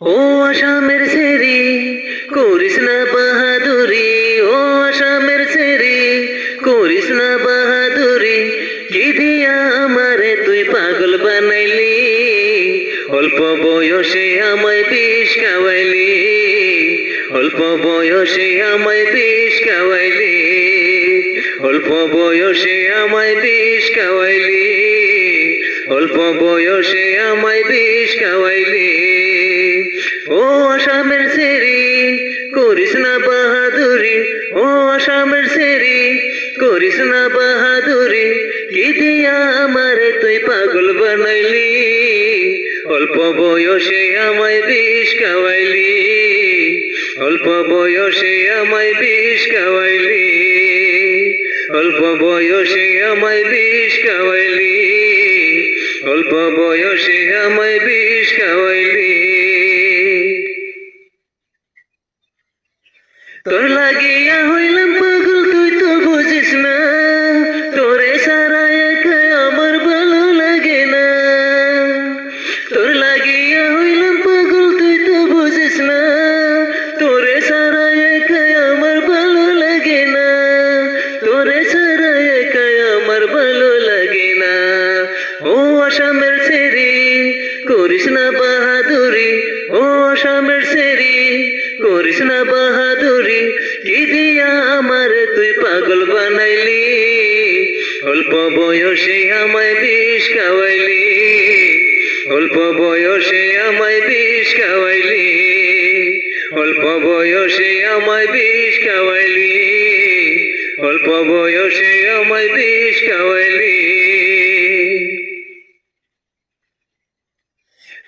ও আসামের সেরি করিস না বাহাদুরি, ও আসামের সেরি করিস না বাহাদুরি, কি দিয়া আমারে তুই পাগল বানাইলি, অল্প বয়সে আমায় বিষ খাওয়াইলি, অল্প বয়সে আমায় বিষ খাওয়াইলি, অল্প বয়সে আমায় বিষ খাওয়াইলি, অল্প বয়সে আমায় বিষ খাওয়াইলি। ও আসামের সেরি করিস না বাহাদুরি, ও আসামের সেরি করিস না বাহাদুরি, কি দিয়া আমারে তুই পাগল বানাইলি, অল্প বয়সে আমায় বিষ খাওয়াইলি, অল্প বয়সে আমায় বিষ খাওয়াইলি, অল্প বয়সে আমায় বিষ খাওয়াইলি, অল্প বয়সে আমায় বিষ খাওয়াইলি। তোর লাগিয়া হইলাম পাগল তুই তো বুঝিস না, তোরে সারা একা আমার ভালো লাগে না, তোর লাগিয়া হইলাম পাগল তুই তো বুঝিস না, তোরে সারা একা আমার ভালো লাগে না, তোরে সারা একা আমার ভালো লাগে না। ও আসামের সেরি করিস না বাহাদুরি, ও আসামের সেরি করিস না বাহাদুরি, কি দিয়া আমারে তুই পাগল বানাইলি, অল্প বয়সে আমায় বিষ খাওয়াইলি, অল্প বয়সে আমায় বিষ খাওয়াইলি, অল্প বয়সে আমায় বিষ খাওয়াইলি, অল্প বয়সে আমায় বিষ খাওয়াইলি।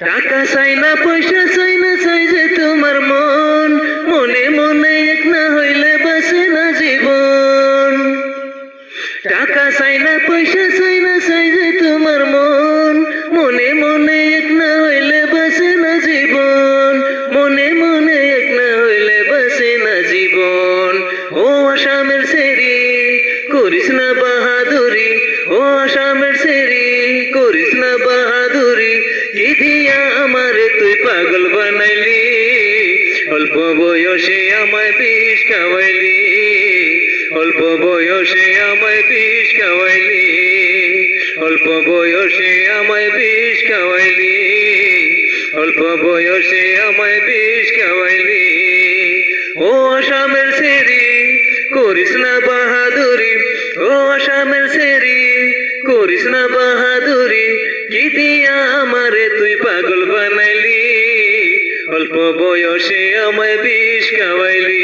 টাকা চাই না পয়সা চাই না, চাই যে তোমার মন, মনে মনে এক না হইলে বাঁচে না জীবন। টাকা চাই না পয়সা চাই না, চাই যে তোমার মন, মনে মনে এক না হইলে বাঁচে না জীবন, মনে মনে এক না হইলে বাঁচে না জীবন। ও আসামের সেরি করিস না বাহাদুরি, ও আসামের সেরি করিস না বাহাদুরি, কি দিয়া আমারে তুই পাগল বানাইলি, অল্প বয়সে আমায় বিষ খাওয়াইলি, অল্প বয়সে আমায় বিষ খাওয়াইলি, অল্প বয়সে আমায় বিষ খাওয়াইলি, অল্প বয়সে আমায় বিষ খাওয়াইলি। ও আসামের সেরি করিস না বাহাদুরি, ও আসামের সেরি করিস না বাহাদুরি, কি দিয়া আমারে তুই পাগল বানাইলি, অল্প বয়সে আমায় বিষ খাওয়াইলি,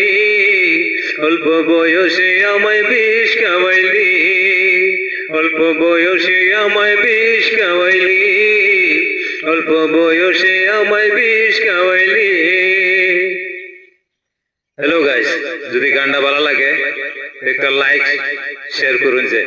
অল্প বয়সে আমায় বিষ খাওয়াইলি, অল্প বয়সে আমায় বিষ খাওয়াইলি, অল্প বয়সে আমায় বিষ খাওয়াইলি। হ্যালো গাইস, যদি গানটা ভালো লাগে একটা লাইক শেয়ার করুন যে।